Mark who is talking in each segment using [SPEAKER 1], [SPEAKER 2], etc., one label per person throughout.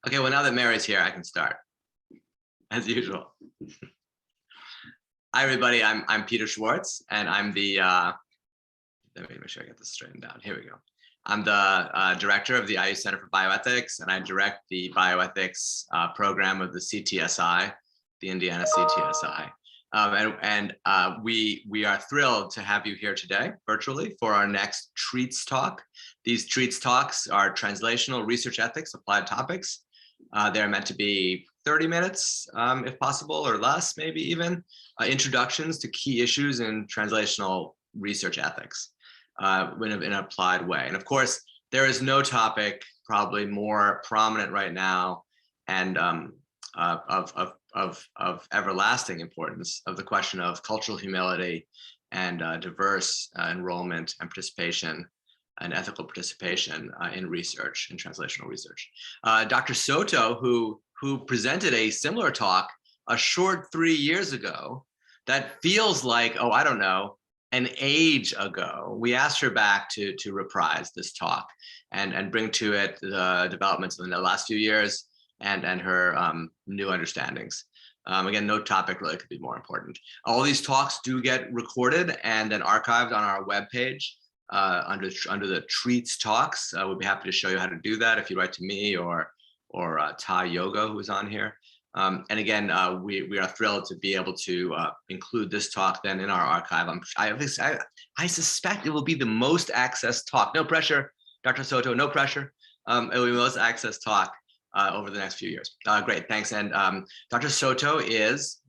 [SPEAKER 1] Okay, well, now that Mary's here, I can start, as usual. Hi, everybody. I'm Peter Schwartz, and I'm the, let me make sure I get this straightened out. Here we go. I'm the director of the IU Center for Bioethics, and I direct the bioethics program of the CTSI, the Indiana CTSI. We are thrilled to have you here today virtually for our next Treats talk. These Treats talks are translational research ethics applied topics. They're meant to be 30 minutes, if possible, or less, maybe even, introductions to key issues in translational research ethics in an applied way. And of course, there is no topic probably more prominent right now and of everlasting importance of the question of cultural humility and diverse enrollment and participation and ethical participation in research, in translational research. Dr. Sotto, who presented a similar talk a short 3 years ago, that feels like, oh, I don't know, an age ago. We asked her back to reprise this talk and bring to it the developments in the last few years and her new understandings. Again, no topic really could be more important. All these talks do get recorded and then archived on our webpage under the Treats talks. We'll be happy to show you how to do that if you write to me or Thai Yoga, who's on here. And again, we are thrilled to be able to include this talk then in our archive. I suspect it will be the most accessed talk. No pressure, Dr. Sotto, no pressure. It will be the most accessed talk over the next few years. Great, thanks. And Dr. Sotto is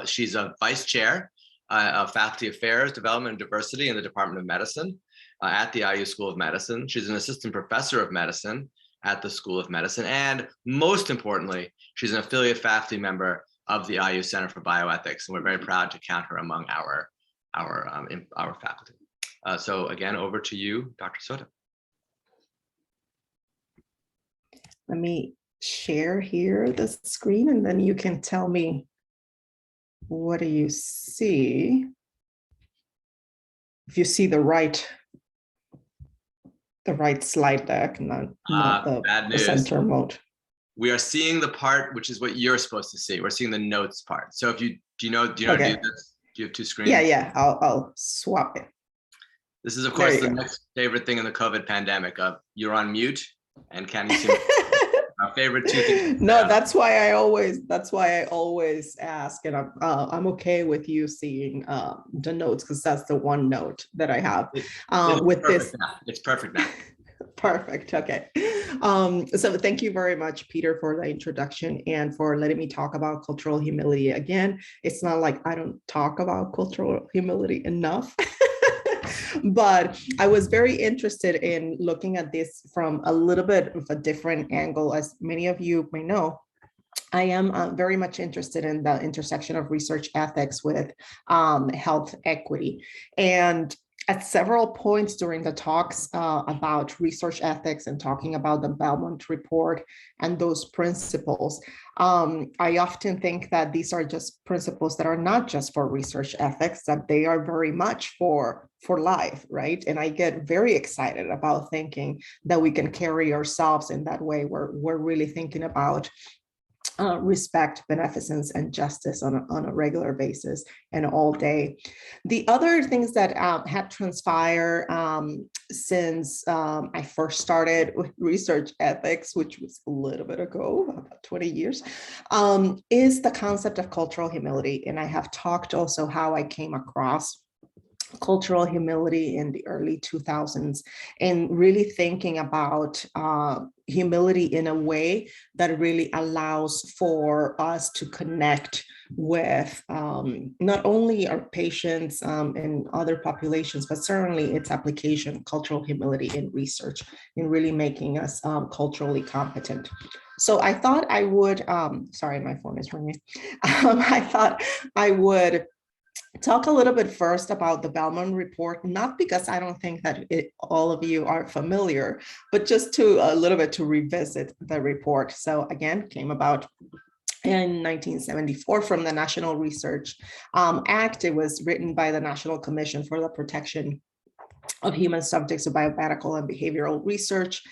[SPEAKER 1] she's a vice chair of Faculty Affairs, Development and Diversity in the Department of Medicine at the IU School of Medicine. She's an assistant professor of medicine at the School of Medicine. And most importantly, she's an affiliate faculty member of the IU Center for Bioethics. And we're very proud to count her among our faculty. So again, over to you, Dr. Sotto.
[SPEAKER 2] Let me share here the screen and then you can tell me, what do you see? If you see the right slide deck, not the center mode.
[SPEAKER 1] We are seeing the part which is what you're supposed to see. We're seeing the notes part. So if do you know okay. How to do this? Do you have two screens?
[SPEAKER 2] Yeah. I'll swap it.
[SPEAKER 1] This is of course the next favorite thing in the COVID pandemic. You're on mute, and can you see our favorite two things?
[SPEAKER 2] No, that's why I always ask, and I'm okay with you seeing the notes because that's the one note that I have with this.
[SPEAKER 1] Now. It's perfect now.
[SPEAKER 2] Perfect. Okay. So thank you very much, Peter, for the introduction and for letting me talk about cultural humility. Again, it's not like I don't talk about cultural humility enough. But I was very interested in looking at this from a little bit of a different angle. As many of you may know, I am very much interested in the intersection of research ethics with health equity. And at several points during the talks about research ethics and talking about the Belmont report and those principles, I often think that these are just principles that are not just for research ethics, that they are very much for life, right? And I get very excited about thinking that we can carry ourselves in that way. We're really thinking about respect, beneficence, and justice on a regular basis and all day. The other things that had transpired since I first started with research ethics, which was a little bit ago, about 20 years, is the concept of cultural humility. And I have talked also how I came across cultural humility in the early 2000s and really thinking about humility in a way that really allows for us to connect with not only our patients and other populations, but certainly its application, cultural humility in research, in really making us culturally competent. So I thought I would, sorry, my phone is ringing. I thought I would talk a little bit first about the Belmont report, not because I don't think that all of you are familiar, but just a little bit to revisit the report. So again, came about in 1974 from the National Research Act. It was written by the National Commission for the Protection of human subjects of biomedical and behavioral research.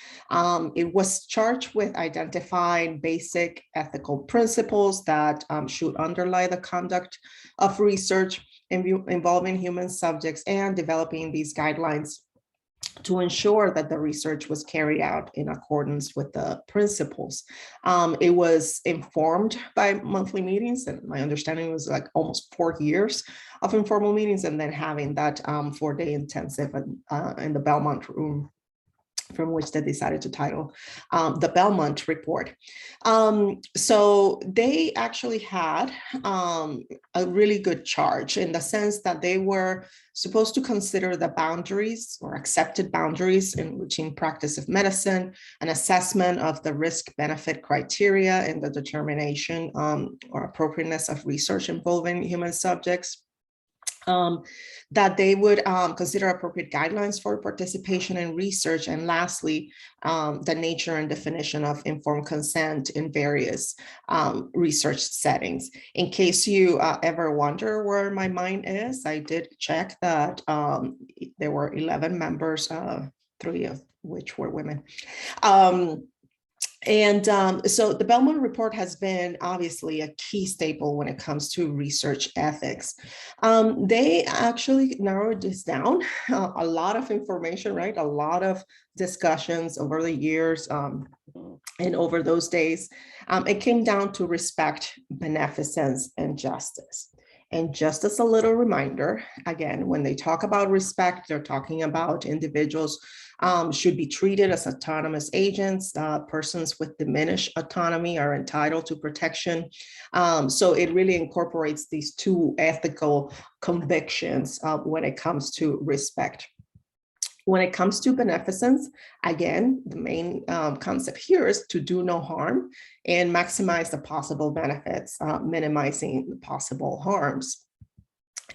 [SPEAKER 2] It was charged with identifying basic ethical principles that should underlie the conduct of research involving human subjects and developing these guidelines to ensure that the research was carried out in accordance with the principles. It was informed by monthly meetings, and my understanding was like almost 4 years of informal meetings, and then having that 4-day intensive in the Belmont room, from which they decided to title the Belmont Report. So they actually had a really good charge in the sense that they were supposed to consider the boundaries or accepted boundaries in routine practice of medicine, an assessment of the risk-benefit criteria and the determination or appropriateness of research involving human subjects, that they would consider appropriate guidelines for participation in research, and lastly, the nature and definition of informed consent in various research settings. In case you ever wonder where my mind is, I did check that there were 11 members, 3 of which were women. So the Belmont Report has been obviously a key staple when it comes to research ethics. They actually narrowed this down, a lot of information, right? A lot of discussions over the years and over those days. It came down to respect, beneficence, and justice. And just as a little reminder, again, when they talk about respect, they're talking about individuals should be treated as autonomous agents. Persons with diminished autonomy are entitled to protection. So it really incorporates these 2 ethical convictions when it comes to respect. When it comes to beneficence, again, the main concept here is to do no harm and maximize the possible benefits, minimizing the possible harms.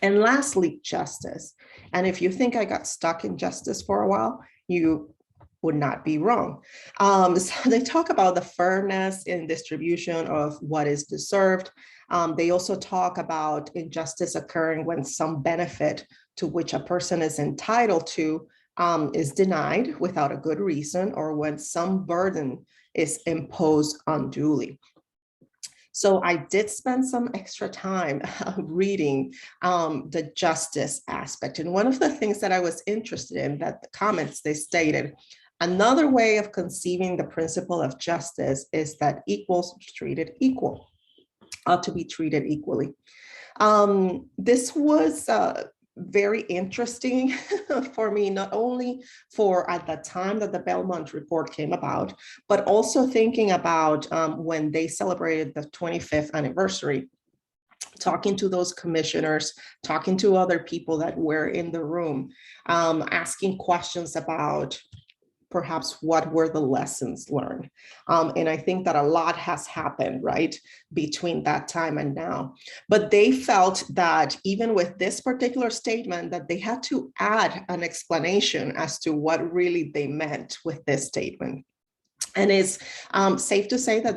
[SPEAKER 2] And lastly, justice. And if you think I got stuck in justice for a while, you would not be wrong. So they talk about the fairness in distribution of what is deserved. They also talk about injustice occurring when some benefit to which a person is entitled to is denied without a good reason, or when some burden is imposed unduly. So I did spend some extra time reading the justice aspect. And one of the things that I was interested in, that the comments they stated, another way of conceiving the principle of justice is that equals treated equal, ought to be treated equally. This was very interesting for me, not only for at the time that the Belmont Report came about, but also thinking about when they celebrated the 25th anniversary, talking to those commissioners, talking to other people that were in the room, asking questions about perhaps what were the lessons learned. And I think that a lot has happened, right, between that time and now. But they felt that even with this particular statement, that they had to add an explanation as to what really they meant with this statement. And it's safe to say that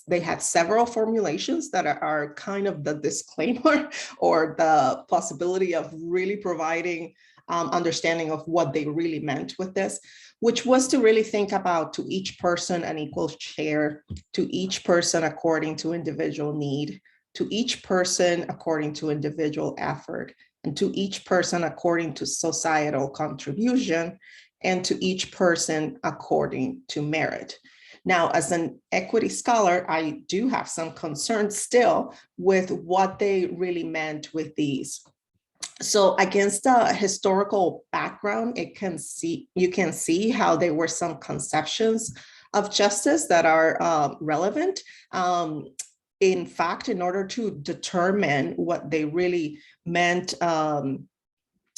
[SPEAKER 2] they had several formulations that are kind of the disclaimer or the possibility of really providing understanding of what they really meant with this, which was to really think about to each person an equal share, to each person according to individual need, to each person according to individual effort, and to each person according to societal contribution, and to each person according to merit. Now, as an equity scholar, I do have some concerns still with what they really meant with these. So against the historical background, you can see how there were some conceptions of justice that are relevant. In fact, in order to determine what they really meant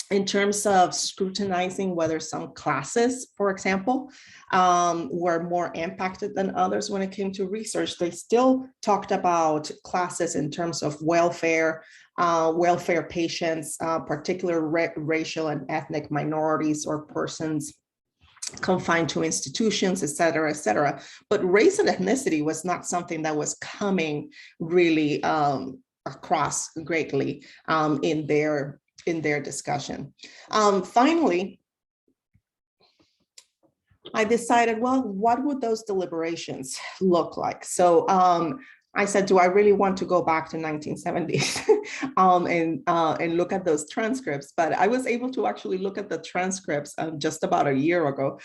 [SPEAKER 2] in terms of scrutinizing whether some classes, for example, were more impacted than others when it came to research, they still talked about classes in terms of welfare, welfare patients, particular racial and ethnic minorities or persons confined to institutions, et cetera, et cetera. But race and ethnicity was not something that was coming really across greatly in their discussion. Finally, I decided, well, what would those deliberations look like? So I said, do I really want to go back to 1970s and look at those transcripts? But I was able to actually look at the transcripts just about a year ago.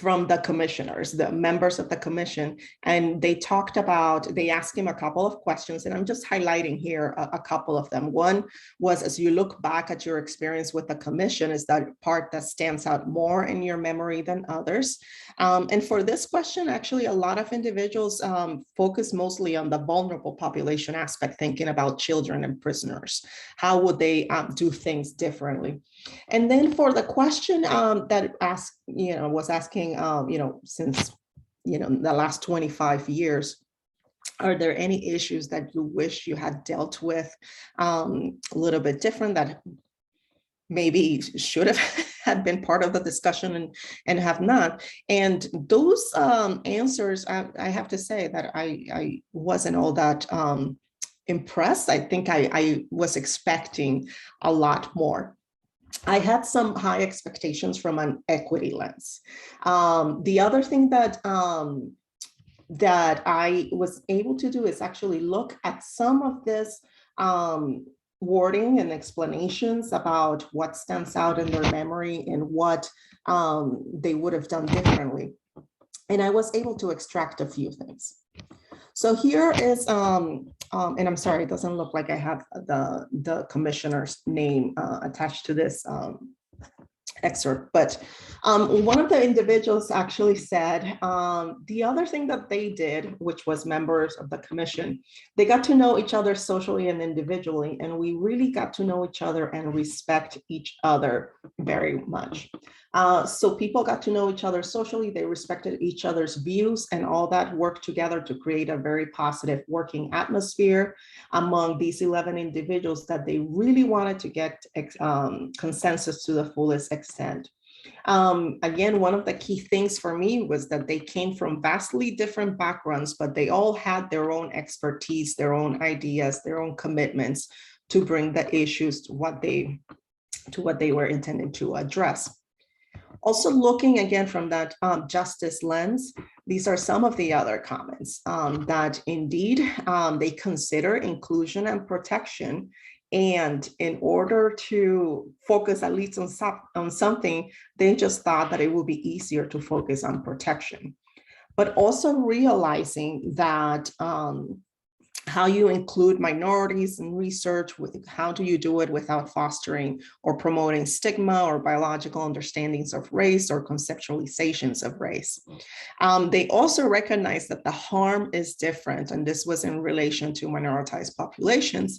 [SPEAKER 2] From the commissioners, the members of the commission, and they talked about, they asked him a couple of questions, and I'm just highlighting here a couple of them. One was, as you look back at your experience with the commission, is that part that stands out more in your memory than others? And for this question, actually, a lot of individuals focus mostly on the vulnerable population aspect, thinking about children and prisoners. How would they do things differently? And then for the question that asked, was asking, since, the last 25 years, are there any issues that you wish you had dealt with a little bit different that maybe should have had been part of the discussion and have not? And those answers, I have to say that I wasn't all that impressed. I think I was expecting a lot more. I had some high expectations from an equity lens. The other thing that I was able to do is actually look at some of this wording and explanations about what stands out in their memory and what they would have done differently. And I was able to extract a few things. So here is, and I'm sorry, it doesn't look like I have the commissioner's name attached to this excerpt, but one of the individuals actually said the other thing that they did, which was members of the commission, they got to know each other socially and individually, and we really got to know each other and respect each other very much. So people got to know each other socially, they respected each other's views, and all that worked together to create a very positive working atmosphere among these 11 individuals that they really wanted to get consensus to the fullest extent. Again, one of the key things for me was that they came from vastly different backgrounds, but they all had their own expertise, their own ideas, their own commitments to bring the issues to what they were intended to address. Also, looking again from that justice lens, these are some of the other comments that indeed they consider inclusion and protection. And in order to focus at least on something, they just thought that it would be easier to focus on protection. But also realizing that how you include minorities in research, how do you do it without fostering or promoting stigma or biological understandings of race or conceptualizations of race. They also recognize that the harm is different, and this was in relation to minoritized populations.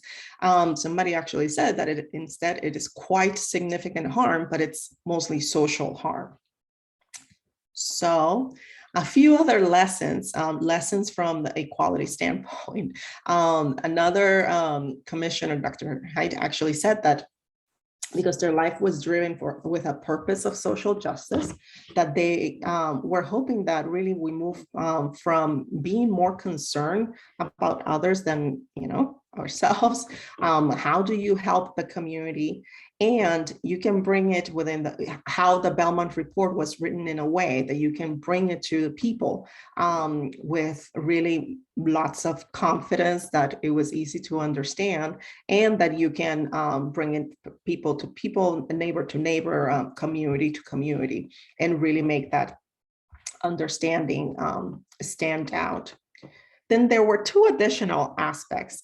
[SPEAKER 2] Somebody actually said that instead it is quite significant harm, but it's mostly social harm. So a few other lessons from the equality standpoint. Another commissioner, Dr. Hyde, actually said that because their life was driven with a purpose of social justice, that they were hoping that really we move from being more concerned about others than ourselves. How do you help the community? And you can bring it within how the Belmont report was written in a way that you can bring it to the people with really lots of confidence that it was easy to understand, and that you can bring in people to people, neighbor to neighbor, community to community, and really make that understanding stand out. Then there were two additional aspects.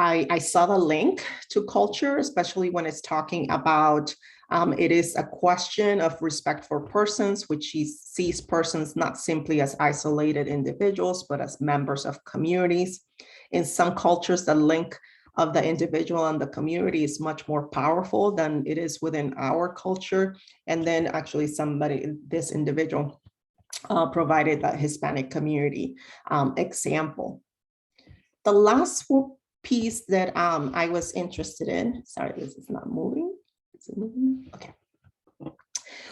[SPEAKER 2] I saw the link to culture, especially when it's talking about it is a question of respect for persons, which he sees persons not simply as isolated individuals, but as members of communities. In some cultures, the link of the individual and the community is much more powerful than it is within our culture. And then actually this individual provided the Hispanic community example. The last piece that I was interested in, sorry, this is not moving. Is it moving? Okay.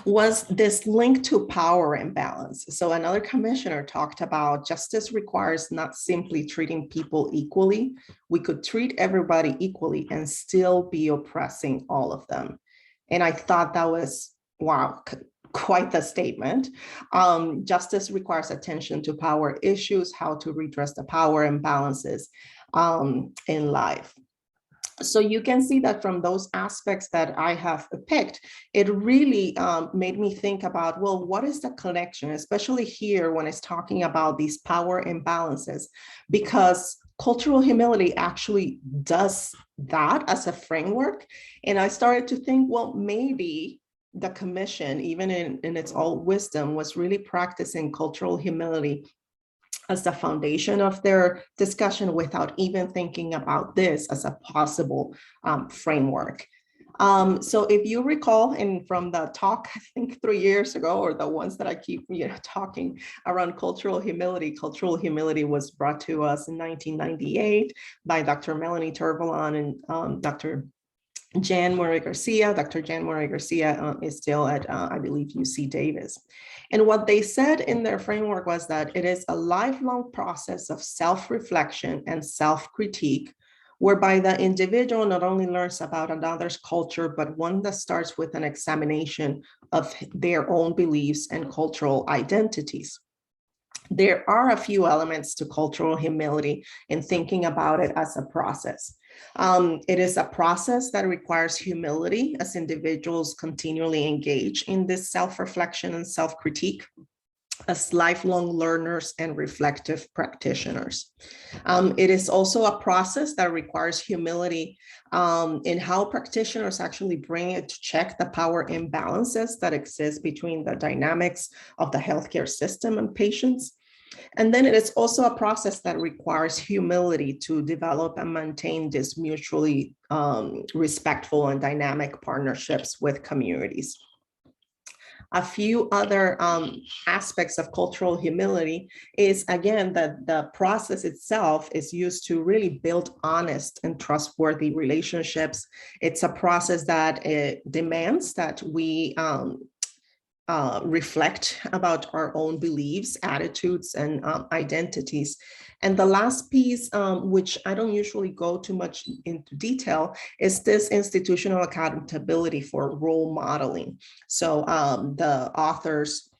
[SPEAKER 2] Was this link to power imbalance. So another commissioner talked about justice requires not simply treating people equally. We could treat everybody equally and still be oppressing all of them. And I thought that was, wow, quite the statement. Justice requires attention to power issues, how to redress the power imbalances in life. So you can see that from those aspects that I have picked, it really made me think about, well, what is the connection, especially here when it's talking about these power imbalances, because cultural humility actually does that as a framework. And I started to think, well, maybe the commission, even in its all wisdom, was really practicing cultural humility as the foundation of their discussion without even thinking about this as a possible framework. So if you recall, from the talk, I think 3 years ago, or the ones that I keep talking around cultural humility was brought to us in 1998 by Dr. Melanie Turvalon and Dr. Jan Murray Garcia. Dr. Jan Murray Garcia is still at, I believe, UC Davis. And what they said in their framework was that it is a lifelong process of self-reflection and self-critique, whereby the individual not only learns about another's culture, but one that starts with an examination of their own beliefs and cultural identities. There are a few elements to cultural humility in thinking about it as a process. It is a process that requires humility as individuals continually engage in this self-reflection and self-critique as lifelong learners and reflective practitioners. It is also a process that requires humility in how practitioners actually bring it to check the power imbalances that exist between the dynamics of the healthcare system and patients. And then it is also a process that requires humility to develop and maintain these mutually respectful and dynamic partnerships with communities. A few other aspects of cultural humility is, again, that the process itself is used to really build honest and trustworthy relationships. It's a process that demands that we reflect about our own beliefs, attitudes, and identities. And the last piece, which I don't usually go too much into detail, is this institutional accountability for role modeling. So the authors,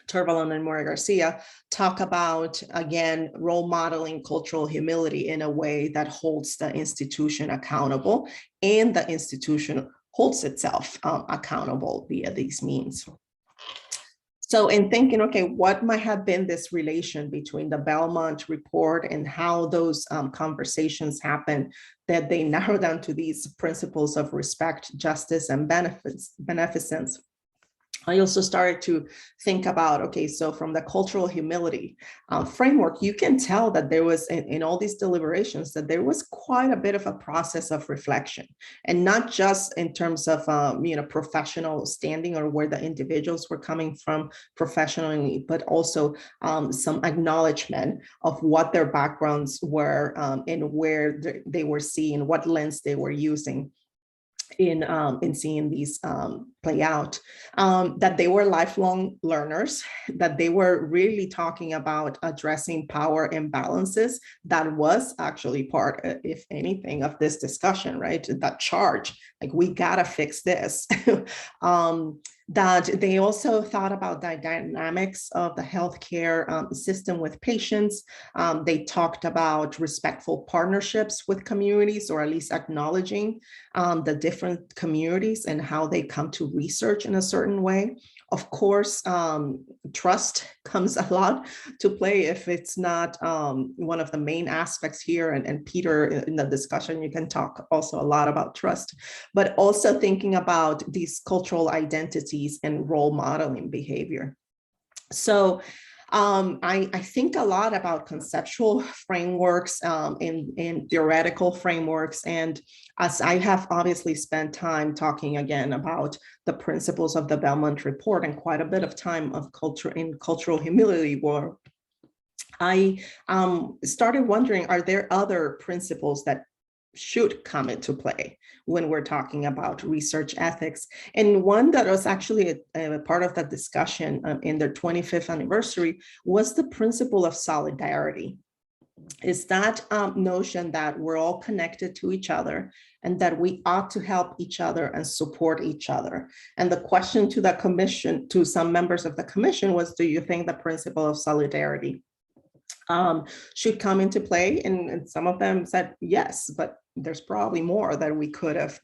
[SPEAKER 2] Turvalon and Murray Garcia, talk about, again, role modeling cultural humility in a way that holds the institution accountable, and the institution holds itself accountable via these means. So in thinking, okay, what might have been this relation between the Belmont report and how those conversations happen, that they narrow down to these principles of respect, justice, and beneficence. I also started to think about, okay, so from the cultural humility framework, you can tell that there was, in all these deliberations, that there was quite a bit of a process of reflection, and not just in terms of, professional standing or where the individuals were coming from professionally, but also some acknowledgement of what their backgrounds were and where they were seeing, what lens they were using in seeing these play out, that they were lifelong learners, that they were really talking about addressing power imbalances. That was actually part, if anything, of this discussion, right? That charge, like, we gotta fix this. That they also thought about the dynamics of the healthcare system with patients. They talked about respectful partnerships with communities, or at least acknowledging the different communities and how they come to research in a certain way. Of course, trust comes a lot to play if it's not one of the main aspects here. And Peter, in the discussion, you can talk also a lot about trust, but also thinking about these cultural identities and role modeling behavior. So I think a lot about conceptual frameworks and theoretical frameworks. And as I have obviously spent time talking again about the principles of the Belmont report and quite a bit of time of cultural humility work, I started wondering, are there other principles that should come into play when we're talking about research ethics? And one that was actually a part of that discussion in their 25th anniversary was the principle of solidarity. Is that notion that we're all connected to each other, and that we ought to help each other and support each other. And the question to the commission, to some members of the commission, was, do you think the principle of solidarity should come into play? And some of them said yes, but there's probably more that we could have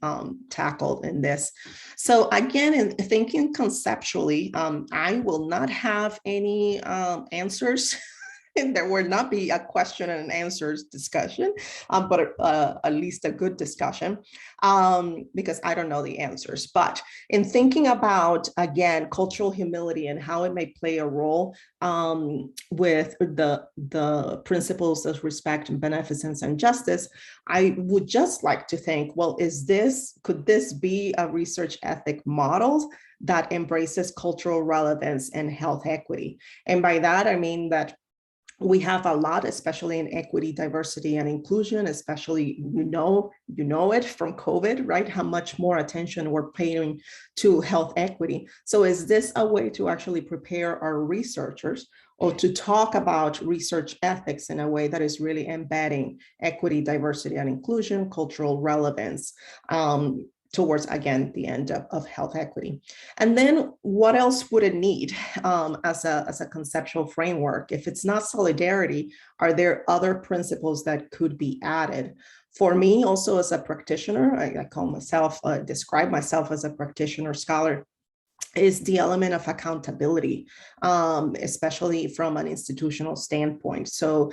[SPEAKER 2] tackled in this. So again, in thinking conceptually, I will not have any answers. And there will not be a question and answers discussion, but at least a good discussion, because I don't know the answers. But in thinking about, again, cultural humility and how it may play a role with the principles of respect and beneficence and justice, I would just like to think, well, could this be a research ethic model that embraces cultural relevance and health equity? And by that, I mean that we have a lot, especially in equity, diversity, and inclusion, especially, you know it from COVID, right? How much more attention we're paying to health equity. So is this a way to actually prepare our researchers or to talk about research ethics in a way that is really embedding equity, diversity, and inclusion, cultural relevance, towards, again, the end of health equity? And then what else would it need as a conceptual framework? If it's not solidarity, are there other principles that could be added? For me, also as a practitioner, I call myself, describe myself as a practitioner scholar, is the element of accountability, especially from an institutional standpoint. So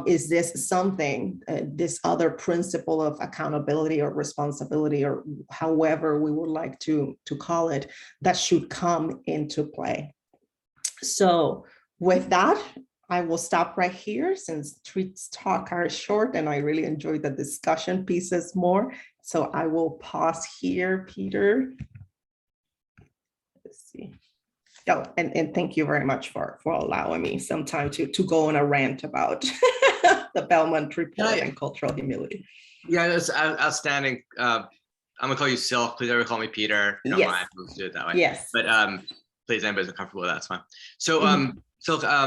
[SPEAKER 2] is this something, this other principle of accountability or responsibility, or however we would like to call it, that should come into play? So with that, I will stop right here, since treats talk are short and I really enjoyed the discussion pieces more. So I will pause here, Peter. Let's see. Oh, and thank you very much for allowing me some time to go on a rant about the Belmont report and cultural humility.
[SPEAKER 1] Yeah, that's outstanding. I'm gonna call you Sylk. Please never call me Peter. Don't
[SPEAKER 2] Yes.
[SPEAKER 1] mind. Let's do it that way.
[SPEAKER 2] Yes.
[SPEAKER 1] But please, anybody's comfortable with that, that's fine. So Sylk, I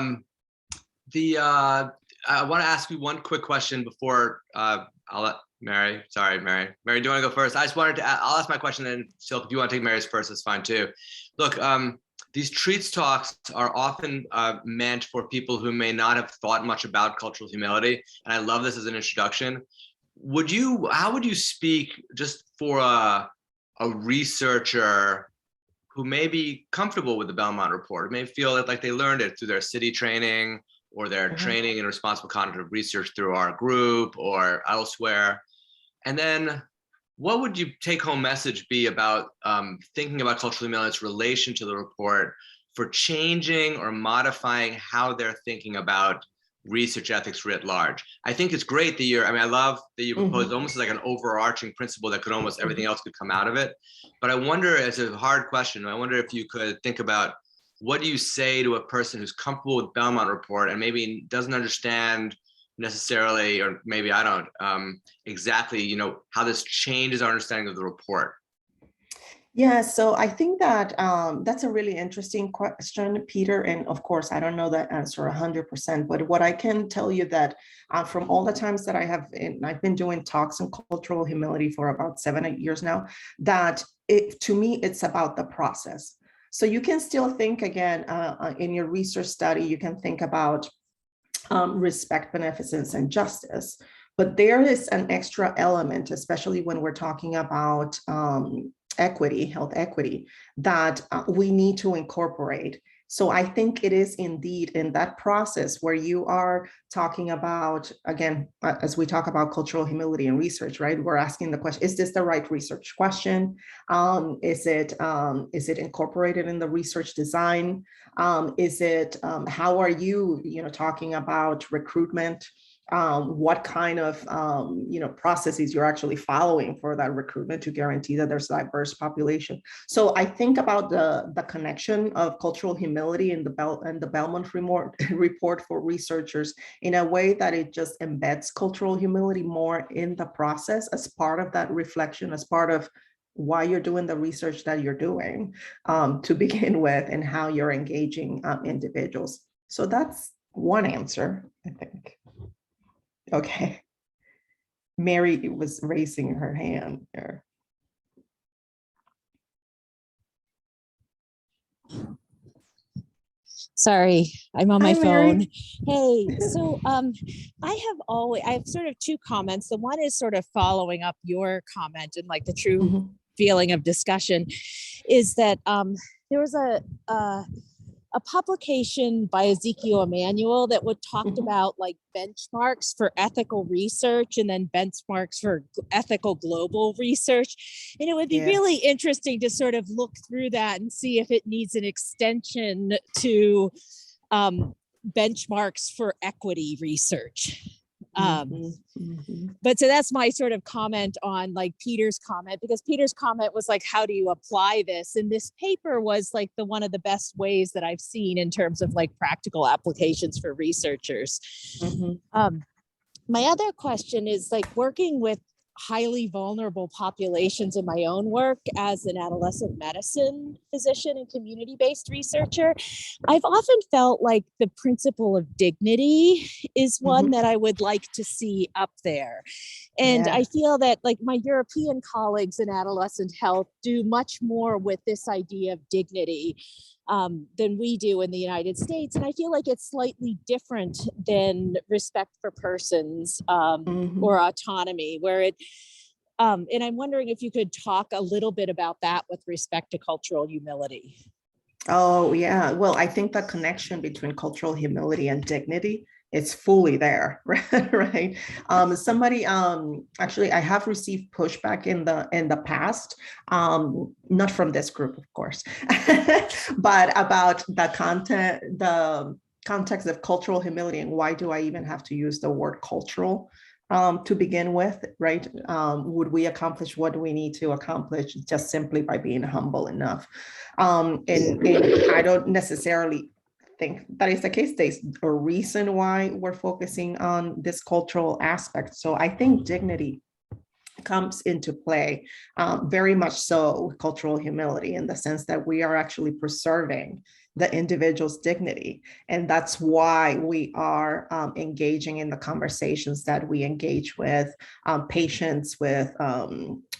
[SPEAKER 1] want to ask you one quick question before I'll let Mary. Sorry, Mary. Mary, do you want to go first? I just wanted to. I'll ask my question, and Sylk, if you want to take Mary's first, that's fine too. Look, these treats talks are often meant for people who may not have thought much about cultural humility, and I love this as an introduction. How would you speak just for a researcher who may be comfortable with the Belmont report, may feel that like they learned it through their city training or their training in responsible cognitive research through our group or elsewhere? And then what would your take-home message be about thinking about cultural humility's relation to the report for changing or modifying how they're thinking about research ethics writ large? I think it's great that I love that you proposed almost like an overarching principle that could almost everything else could come out of it. But I wonder, as a hard question, I wonder if you could think about, what do you say to a person who's comfortable with Belmont report and maybe doesn't understand necessarily, or maybe I don't, exactly, how this changes our understanding of the report?
[SPEAKER 2] Yeah, so I think that that's a really interesting question, Peter. And of course, I don't know that answer 100%, but what I can tell you that from all the times that I've been doing talks on cultural humility for about 7-8 years now, that to me, it's about the process. So you can still think, again, in your research study, you can think about respect, beneficence, and justice. But there is an extra element, especially when we're talking about equity, health equity, that we need to incorporate. So I think it is indeed in that process where you are talking about, again, as we talk about cultural humility and research, right? We're asking the question, is this the right research question? Is it incorporated in the research design? How are you, talking about recruitment? What kind of processes you're actually following for that recruitment to guarantee that there's a diverse population. So I think about the connection of cultural humility in the Belmont report for researchers in a way that it just embeds cultural humility more in the process as part of that reflection, as part of why you're doing the research that you're doing to begin with, and how you're engaging individuals. So that's one answer, I think. Okay. Mary was raising her hand there.
[SPEAKER 3] Sorry, I'm on
[SPEAKER 2] Hi,
[SPEAKER 3] my phone.
[SPEAKER 2] Mary.
[SPEAKER 3] Hey, so I have sort of two comments. The one is sort of following up your comment and like the true feeling of discussion is that there was a publication by Ezekiel Emanuel that would talked about like benchmarks for ethical research and then benchmarks for ethical global research. And it would be really interesting to sort of look through that and see if it needs an extension to benchmarks for equity research. But so that's my sort of comment on like Peter's comment, because Peter's comment was like, how do you apply this? And this paper was like one of the best ways that I've seen in terms of like practical applications for researchers. My other question is like working with highly vulnerable populations in my own work as an adolescent medicine physician and community-based researcher, I've often felt like the principle of dignity is one that I would like to see up there. And I feel that like my European colleagues in adolescent health do much more with this idea of dignity than we do in the United States. And I feel like it's slightly different than respect for persons or autonomy, where it, and I'm wondering if you could talk a little bit about that with respect to cultural humility.
[SPEAKER 2] Oh, yeah. Well, I think the connection between cultural humility and dignity is fully there, right? Somebody, actually, I have received pushback in the past, not from this group, of course, but about the context of cultural humility and why do I even have to use the word cultural to begin with, right? Would we accomplish what we need to accomplish just simply by being humble enough? And I don't necessarily think that is the case. There's a reason why we're focusing on this cultural aspect. So I think dignity comes into play very much so with cultural humility, in the sense that we are actually preserving the individual's dignity. And that's why we are engaging in the conversations that we engage with patients, with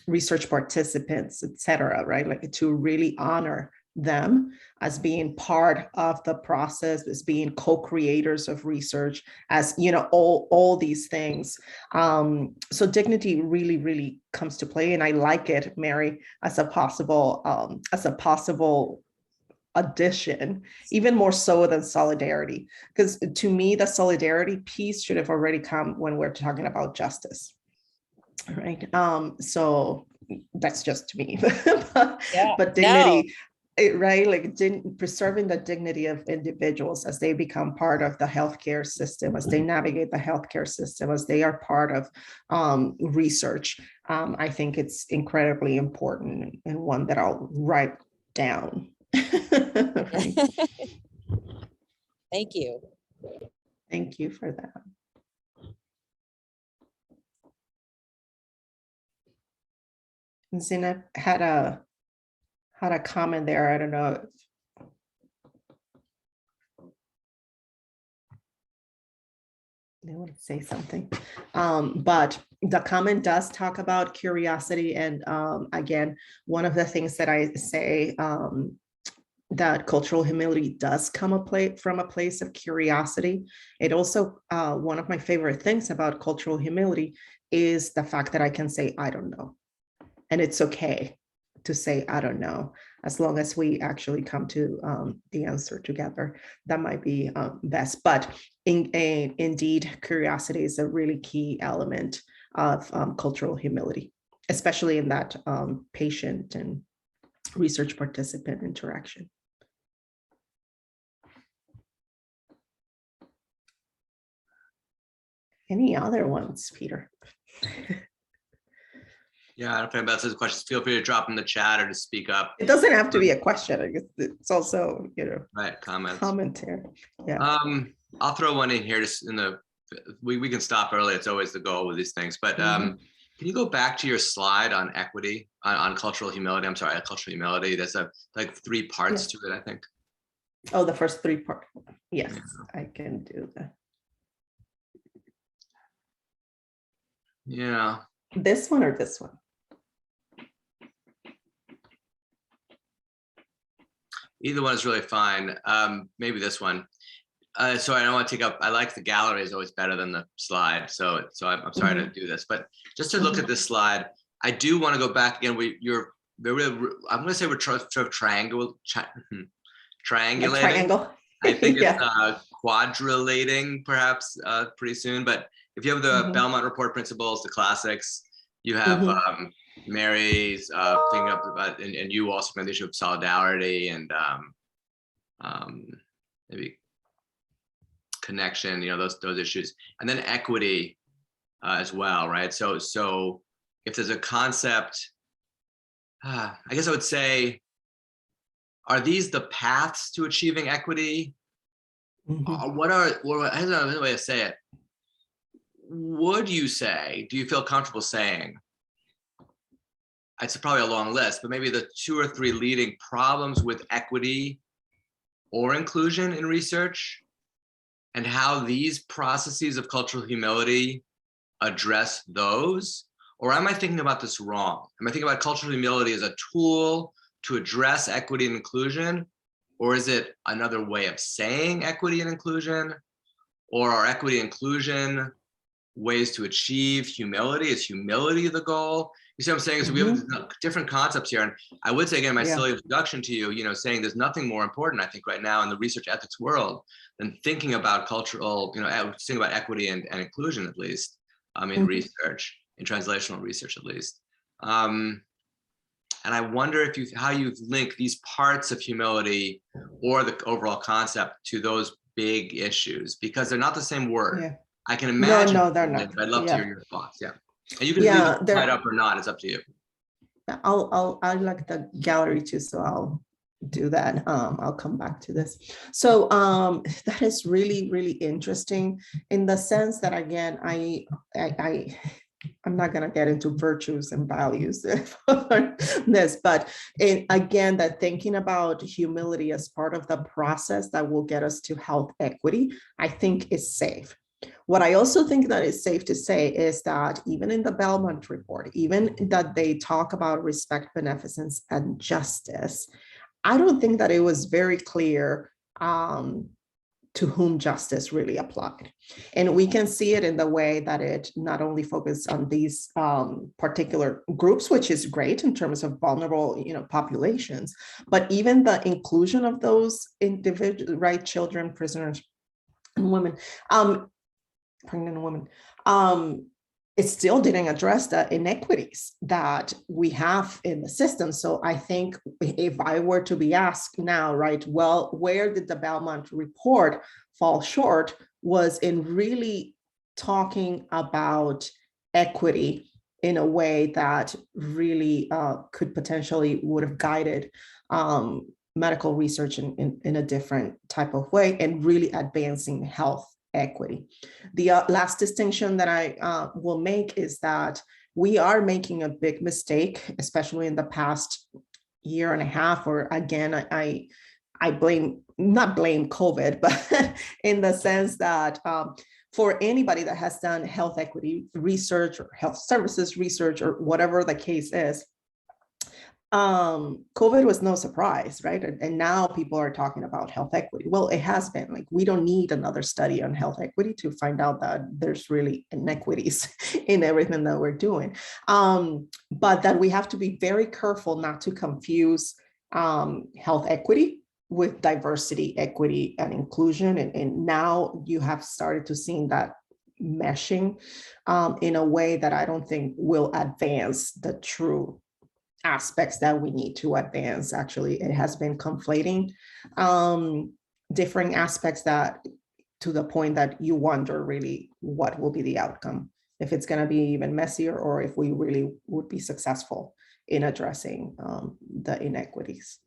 [SPEAKER 2] research participants, et cetera, right? Like to really honor them as being part of the process, as being co-creators of research, as, you know, all these things. So dignity really, really comes to play. And I like it, Mary, as a possible addition, even more so than solidarity. Because to me, the solidarity piece should have already come when we're talking about justice, right? So that's just to me. But dignity, right? Like preserving the dignity of individuals as they become part of the healthcare system, as they navigate the healthcare system, as they are part of research. I think it's incredibly important, and one that I'll write down. Right.
[SPEAKER 3] Thank you.
[SPEAKER 2] Thank you for that. And Zina had a comment there. I don't know if they want to say something, but the comment does talk about curiosity. And again, one of the things that I say that cultural humility does come from a place of curiosity. It also, one of my favorite things about cultural humility is the fact that I can say, I don't know. And it's okay to say, I don't know, as long as we actually come to the answer together. That might be best. But indeed, curiosity is a really key element of cultural humility, especially in that patient and research participant interaction. Any other ones, Peter?
[SPEAKER 1] Yeah, I don't know if anybody else has questions. Feel free to drop in the chat or to speak up.
[SPEAKER 2] It doesn't have to be a question. I guess it's also, you know,
[SPEAKER 1] right, comments.
[SPEAKER 2] Commentary. Yeah.
[SPEAKER 1] I'll throw one in here just in the. We can stop early. It's always the goal with these things. But can you go back to your slide on equity, on cultural humility? I'm sorry, cultural humility. There's like 3 parts to it, I think.
[SPEAKER 2] Oh, the first 3 parts. Yes, I can do that.
[SPEAKER 1] Yeah.
[SPEAKER 2] This one or this one?
[SPEAKER 1] Either one is really fine. Maybe this one. So I don't want to take up, I like the gallery is always better than the slide. So I'm sorry to do this, but just to look at this slide, I do want to go back again. I'm going to say we're sort of triangulating.
[SPEAKER 2] Triangle.
[SPEAKER 1] I think
[SPEAKER 2] Yeah.
[SPEAKER 1] it's quadrilating perhaps pretty soon. But if you have the Belmont report principles, the classics, you have Mary's thing up about, and you also mentioned the issue of solidarity and maybe connection, those issues, and then equity as well, right? So if there's a concept, I guess I would say, are these the paths to achieving equity? I don't know another way to say it. Would you say, do you feel comfortable saying, it's probably a long list, but maybe the 2 or 3 leading problems with equity or inclusion in research, and how these processes of cultural humility address those? Or am I thinking about this wrong? Am I thinking about cultural humility as a tool to address equity and inclusion? Or is it another way of saying equity and inclusion? Or are equity and inclusion ways to achieve humility? Is humility the goal? You see what I'm saying? So we have different concepts here. And I would say again, my silly introduction to you, saying there's nothing more important, I think, right now in the research ethics world than thinking about cultural, thinking about equity and inclusion, at least in research, in translational research, at least. And I wonder how you link these parts of humility or the overall concept to those big issues, because they're not the same word.
[SPEAKER 2] Yeah.
[SPEAKER 1] I can imagine.
[SPEAKER 2] No, they're not.
[SPEAKER 1] I'd love to hear your thoughts. Yeah. And you can leave it right up or not. It's up to you.
[SPEAKER 2] I like the gallery too, so I'll do that. I'll come back to this. So that is really, really interesting in the sense that, again, I'm not going to get into virtues and values for this, but again, that thinking about humility as part of the process that will get us to health equity, I think is safe. What I also think that is safe to say is that even in the Belmont report, even that they talk about respect, beneficence, and justice, I don't think that it was very clear to whom justice really applied. And we can see it in the way that it not only focused on these particular groups, which is great in terms of vulnerable, populations, but even the inclusion of those individuals, right, children, prisoners, and women, pregnant women, it still didn't address the inequities that we have in the system. So I think if I were to be asked now, right, well, where did the Belmont report fall short was in really talking about equity in a way that really could potentially would have guided medical research in a different type of way and really advancing health equity. The last distinction that I will make is that we are making a big mistake, especially in the past year and a half, or again, I not blame COVID, but in the sense that for anybody that has done health equity research or health services research or whatever the case is, COVID was no surprise, right? And now people are talking about health equity. Well, it has been like, we don't need another study on health equity to find out that there's really inequities in everything that we're doing. But that we have to be very careful not to confuse health equity with diversity, equity, and inclusion. And now you have started to see that meshing in a way that I don't think will advance the true aspects that we need to advance. Actually, it has been conflating different aspects that to the point that you wonder really what will be the outcome, if it's going to be even messier or if we really would be successful in addressing the inequities.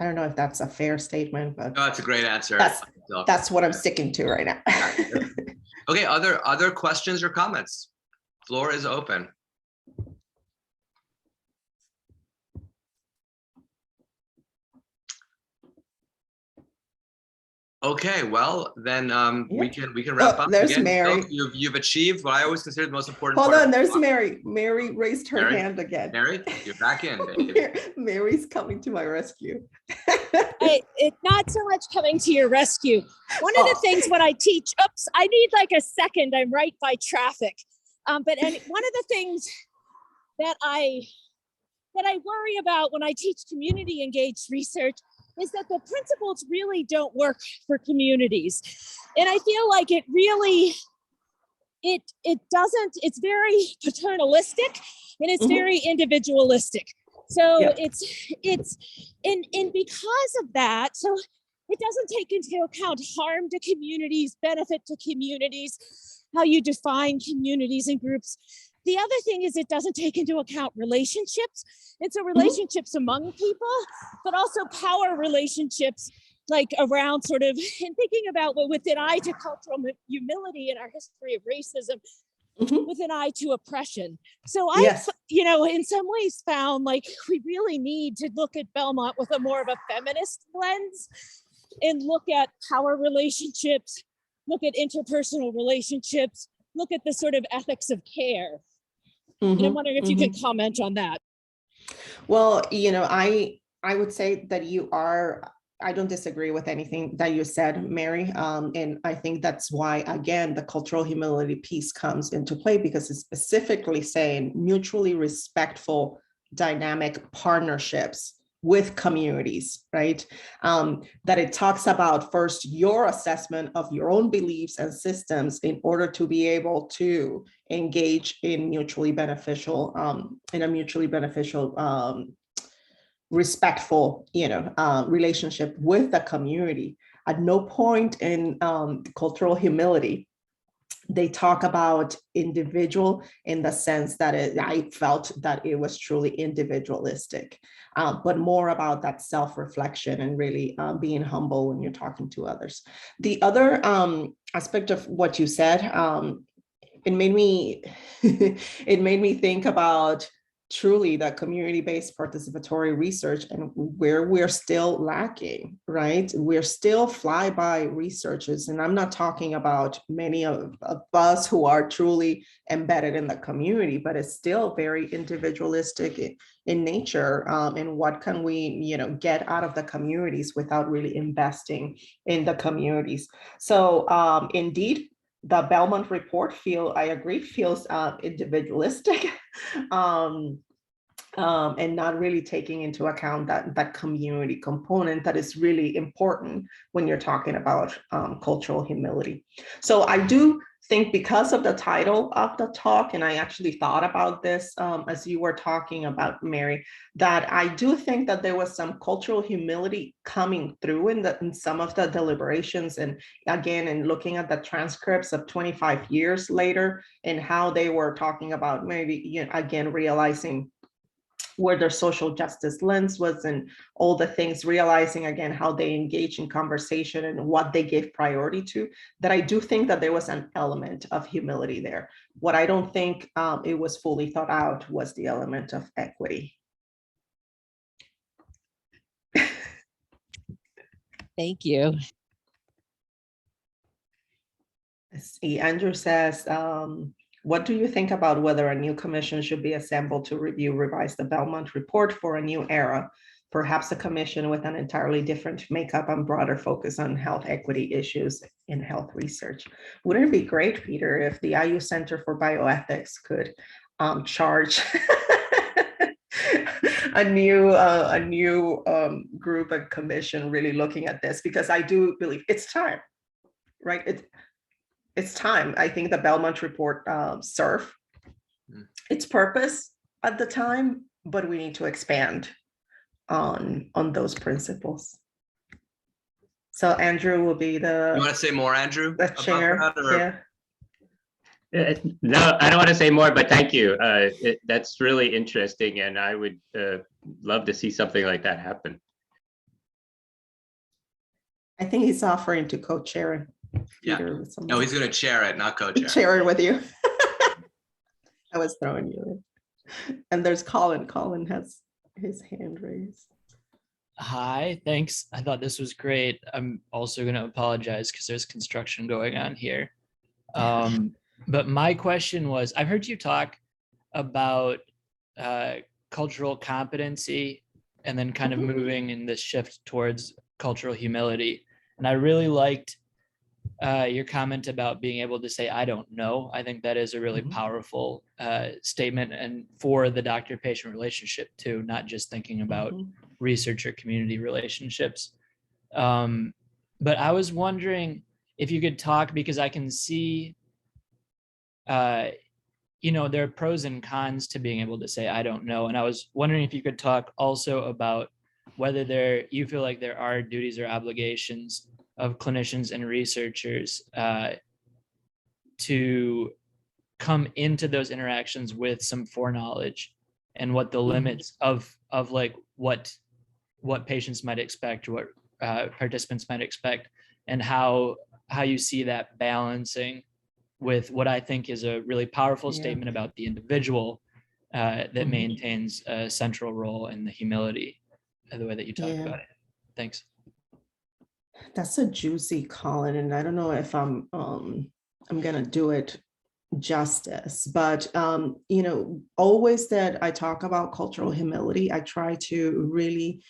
[SPEAKER 2] I don't know if that's a fair statement, but
[SPEAKER 1] no, that's a great answer.
[SPEAKER 2] That's what I'm sticking to right now.
[SPEAKER 1] Okay, other questions or comments? Floor is open. Okay, well then we
[SPEAKER 2] Yeah.
[SPEAKER 1] can wrap up.
[SPEAKER 2] There's
[SPEAKER 1] Again,
[SPEAKER 2] Mary.
[SPEAKER 1] Sylk, you've achieved what I always consider the most important
[SPEAKER 2] Hold
[SPEAKER 1] part
[SPEAKER 2] on,
[SPEAKER 1] of
[SPEAKER 2] there's
[SPEAKER 1] the talk.
[SPEAKER 2] Mary. Mary raised her
[SPEAKER 1] Mary?
[SPEAKER 2] hand again.
[SPEAKER 1] Mary, you're back in, baby.
[SPEAKER 2] Mary's coming to my rescue.
[SPEAKER 3] It's not so much coming to your rescue. One of the things when I teach, oops, I need like a second. I'm right by traffic. One of the things that I worry about when I teach community engaged research is that the principles really don't work for communities. And I feel like it really, it doesn't, it's very paternalistic and it's very individualistic. So it's and because of that, so it doesn't take into account harm to communities, benefit to communities, how you define communities and groups. The other thing is it doesn't take into account relationships. And so relationships among people, but also power relationships, like around sort of, and thinking about what with an eye to cultural humility in our history of racism, with an eye to oppression. So I, in some ways found like we really need to look at Belmont with a more of a feminist lens and look at power relationships, look at interpersonal relationships, look at the sort of ethics of care. And I'm wondering if you could comment on that.
[SPEAKER 2] Well, I would say that I don't disagree with anything that you said, Mary. And I think that's why, again, the cultural humility piece comes into play, because it's specifically saying mutually respectful, dynamic partnerships with communities, right? That it talks about first your assessment of your own beliefs and systems in order to be able to engage in mutually beneficial, respectful, relationship with the community. At no point in cultural humility they talk about individual in the sense that I felt that it was truly individualistic, but more about that self-reflection and really being humble when you're talking to others. The other aspect of what you said, it made me think about truly that community-based participatory research and where we're still lacking, right? We're still flyby researchers. And I'm not talking about many of us who are truly embedded in the community, but it's still very individualistic in nature. And what can we, get out of the communities without really investing in the communities? So indeed, the Belmont report feels individualistic and not really taking into account that community component that is really important when you're talking about cultural humility. So I do think, because of the title of the talk, and I actually thought about this as you were talking about, Mary, that I do think that there was some cultural humility coming through in some of the deliberations, and again, in looking at the transcripts of 25 years later and how they were talking about maybe, again, realizing where their social justice lens was and all the things, realizing again how they engage in conversation and what they gave priority to, that I do think that there was an element of humility there. What I don't think it was fully thought out was the element of equity.
[SPEAKER 3] Thank you.
[SPEAKER 2] Let's see, Andrew says, what do you think about whether a new commission should be assembled to revise the Belmont report for a new era? Perhaps a commission with an entirely different makeup and broader focus on health equity issues in health research. Wouldn't it be great, Peter, if the IU Center for Bioethics could charge a new group and commission really looking at this? Because I do believe it's time, right? It's time. I think the Belmont report served its purpose at the time, but we need to expand on those principles. So Andrew will be the.
[SPEAKER 1] You want to say more, Andrew?
[SPEAKER 2] The chair.
[SPEAKER 4] Yeah. No, I don't want to say more, but thank you. That's really interesting, and I would love to see something like that happen.
[SPEAKER 2] I think he's offering to co-chair it.
[SPEAKER 1] Yeah. No, he's going to chair it, not co-chair.
[SPEAKER 2] Chair it with you. I was throwing you in. And there's Colin. Colin has his hand raised.
[SPEAKER 5] Hi, thanks. I thought this was great. I'm also going to apologize because there's construction going on here. But my question was, I've heard you talk about cultural competency and then kind of moving in this shift towards cultural humility. And I really liked your comment about being able to say, I don't know. I think that is a really powerful statement, and for the doctor-patient relationship too, not just thinking about research or community relationships. But I was wondering if you could talk, because I can see, there are pros and cons to being able to say, I don't know. And I was wondering if you could talk also about whether you feel like there are duties or obligations of clinicians and researchers to come into those interactions with some foreknowledge, and what the limits of like what patients might expect, or what participants might expect, and how you see that balancing with what I think is a really powerful statement about the individual that maintains a central role in the humility, the way that you talk about it. Thanks.
[SPEAKER 2] That's a juicy, Colin, and I don't know if I'm gonna do it justice, but always that I talk about cultural humility, I try to really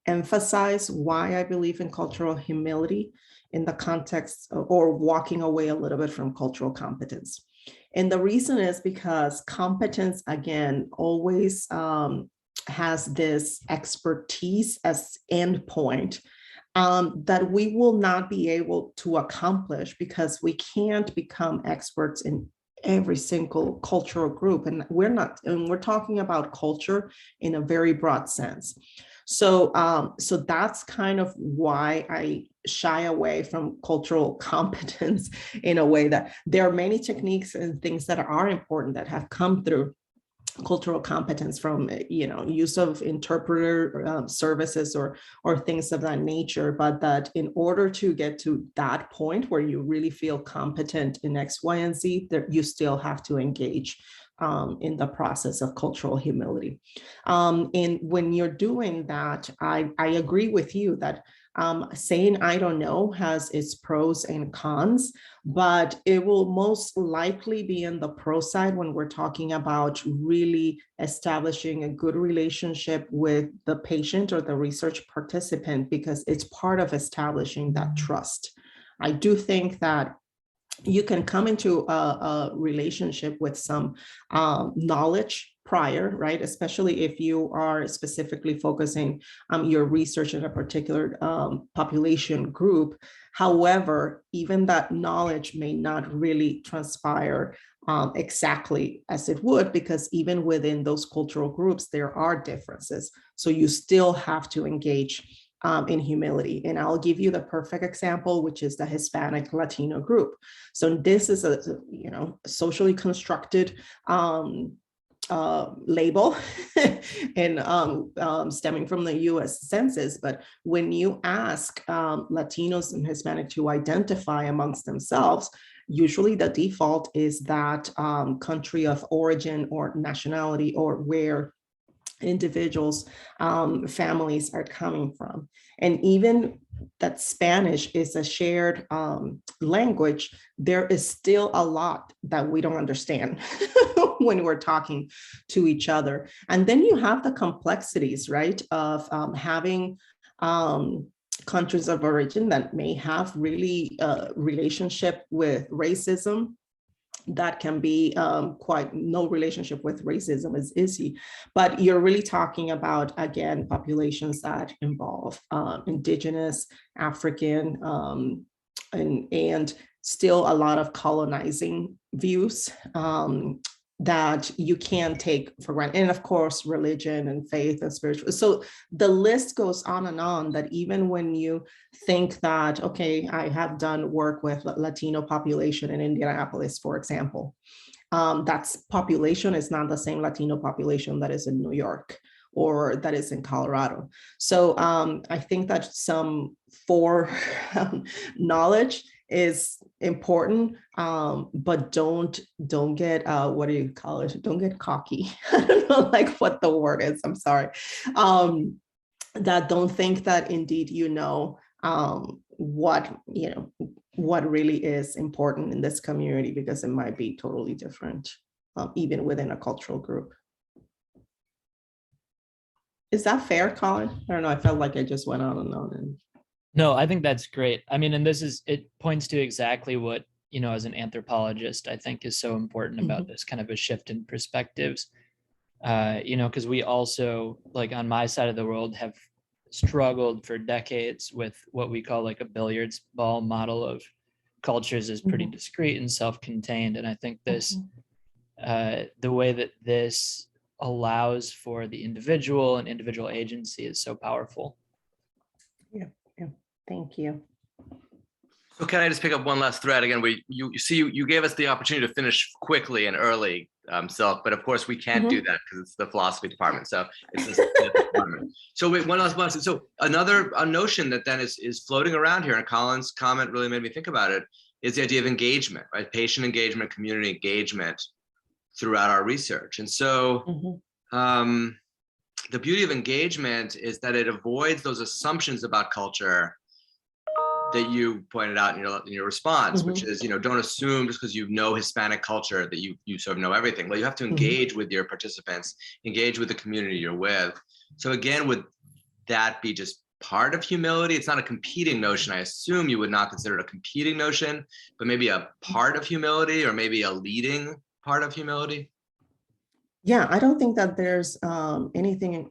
[SPEAKER 2] emphasize why I believe in cultural humility in the context or walking away a little bit from cultural competence. And the reason is because competence, again, always has this expertise as endpoint that we will not be able to accomplish, because we can't become experts in every single cultural group. And we're talking about culture in a very broad sense. So that's kind of why I shy away from cultural competence, in a way that there are many techniques and things that are important that have come through cultural competence, from use of interpreter services or things of that nature, but that in order to get to that point where you really feel competent in X, Y, and Z, that you still have to engage in the process of cultural humility. And when you're doing that, I agree with you that saying I don't know has its pros and cons, but it will most likely be in the pro side when we're talking about really establishing a good relationship with the patient or the research participant, because it's part of establishing that trust. I do think that you can come into a relationship with some knowledge prior, right? Especially if you are specifically focusing your research in a particular population group. However, even that knowledge may not really transpire exactly as it would, because even within those cultural groups, there are differences. So you still have to engage in humility. And I'll give you the perfect example, which is the Hispanic Latino group. So this is a socially constructed label and stemming from the US Census. But when you ask Latinos and Hispanic to identify amongst themselves, usually the default is that country of origin or nationality, or where individuals, families are coming from. And even that Spanish is a shared language, there is still a lot that we don't understand when we're talking to each other. And then you have the complexities, right, of having countries of origin that may have really relationship with racism, that can be quite no relationship with racism is easy, but you're really talking about, again, populations that involve indigenous, African, and still a lot of colonizing views that you can take for granted. And of course, religion and faith and spiritual. So the list goes on and on, that even when you think that, okay, I have done work with Latino population in Indianapolis, for example, that's population is not the same Latino population that is in New York or that is in Colorado. So I think that some knowledge is important, but don't get what do you call it? Don't get cocky. I don't know like what the word is. I'm sorry. that don't think that indeed what what really is important in this community, because it might be totally different, even within a cultural group. Is that fair, Colin? I don't know. I felt like I just went on and on. And
[SPEAKER 5] No, I think that's great. I mean, and it points to exactly what, as an anthropologist, I think is so important about this kind of a shift in perspectives. Because we also, like on my side of the world, have struggled for decades with what we call like a billiards ball model of cultures is pretty discrete and self-contained. And I think this, the way that this allows for the individual and individual agency is so powerful.
[SPEAKER 2] Yeah. Thank you.
[SPEAKER 1] So can I just pick up one last thread again? You gave us the opportunity to finish quickly and early, Sylk, but of course we can't do that because it's the philosophy department. So it's the department. So wait, one last one. So a notion that then is floating around here, and Colin's comment really made me think about it, is the idea of engagement, right? Patient engagement, community engagement throughout our research. And so the beauty of engagement is that it avoids those assumptions about culture that you pointed out in your response, which is, don't assume just because you know Hispanic culture that you sort of know everything. Well, you have to engage with your participants, engage with the community you're with. So again, would that be just part of humility? It's not a competing notion. I assume you would not consider it a competing notion, but maybe a part of humility, or maybe a leading part of humility.
[SPEAKER 2] Yeah, I don't think that there's anything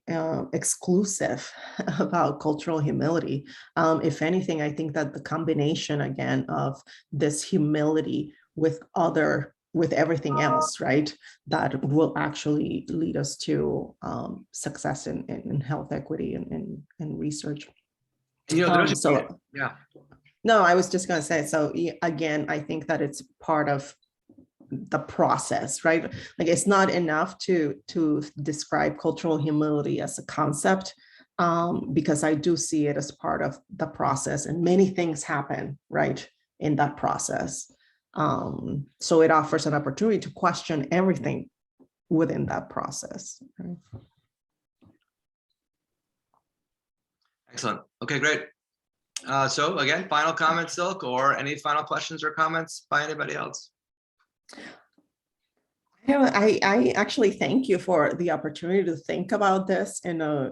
[SPEAKER 2] exclusive about cultural humility. If anything, I think that the combination, again, of this humility with everything else, right, that will actually lead us to success in health equity and research. No, I was just going to say, so again, I think that it's part of the process, right? Like, it's not enough to describe cultural humility as a concept, because I do see it as part of the process, and many things happen right in that process. So it offers an opportunity to question everything within that process. Right?
[SPEAKER 1] Excellent. Okay, great. So again, final comments, Sylk, or any final questions or comments by anybody else?
[SPEAKER 2] I actually thank you for the opportunity to think about this in a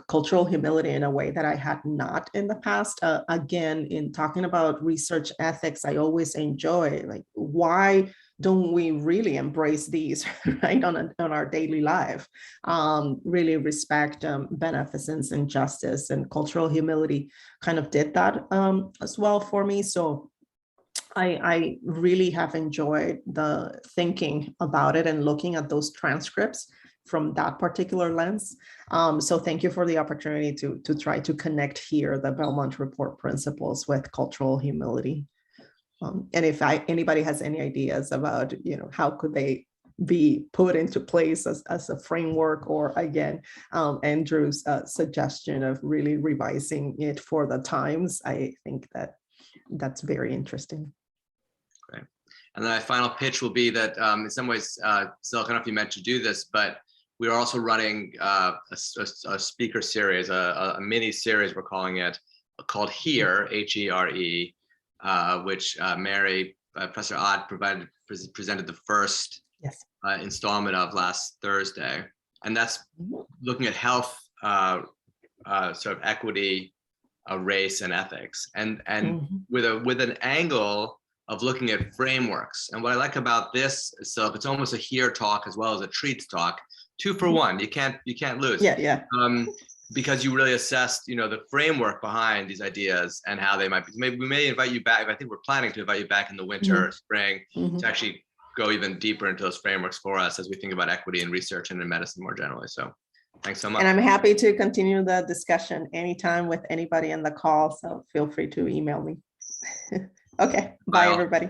[SPEAKER 2] cultural humility in a way that I had not in the past. Again, in talking about research ethics, I always enjoy, like, why don't we really embrace these right on our daily life? Really respect beneficence and justice, and cultural humility kind of did that as well for me. So I really have enjoyed the thinking about it and looking at those transcripts from that particular lens. So thank you for the opportunity to try to connect here the Belmont Report principles with cultural humility. And if anybody has any ideas about, how could they be put into place as a framework, or again, Andrew's suggestion of really revising it for the times, I think that's very interesting.
[SPEAKER 1] Great. And then my final pitch will be that in some ways, Sylk, I don't know if you meant to do this, but we are also running a speaker series, a mini series, we're calling it, called Here, H-E-R-E, which Mary, Professor Ott presented the first installment of last Thursday. And that's looking at health, sort of equity, race, and ethics, and with an angle of looking at frameworks. And what I like about this, so it's almost a here talk as well as a treats talk, 2 for 1. You can't lose.
[SPEAKER 2] Yeah.
[SPEAKER 1] Because you really assessed, the framework behind these ideas and how they might be. Maybe we may invite you back. I think we're planning to invite you back in the winter, spring, to actually go even deeper into those frameworks for us as we think about equity in research and in medicine more generally. So thanks so much.
[SPEAKER 2] And I'm happy to continue the discussion anytime with anybody on the call. So feel free to email me. Okay. Bye, everybody.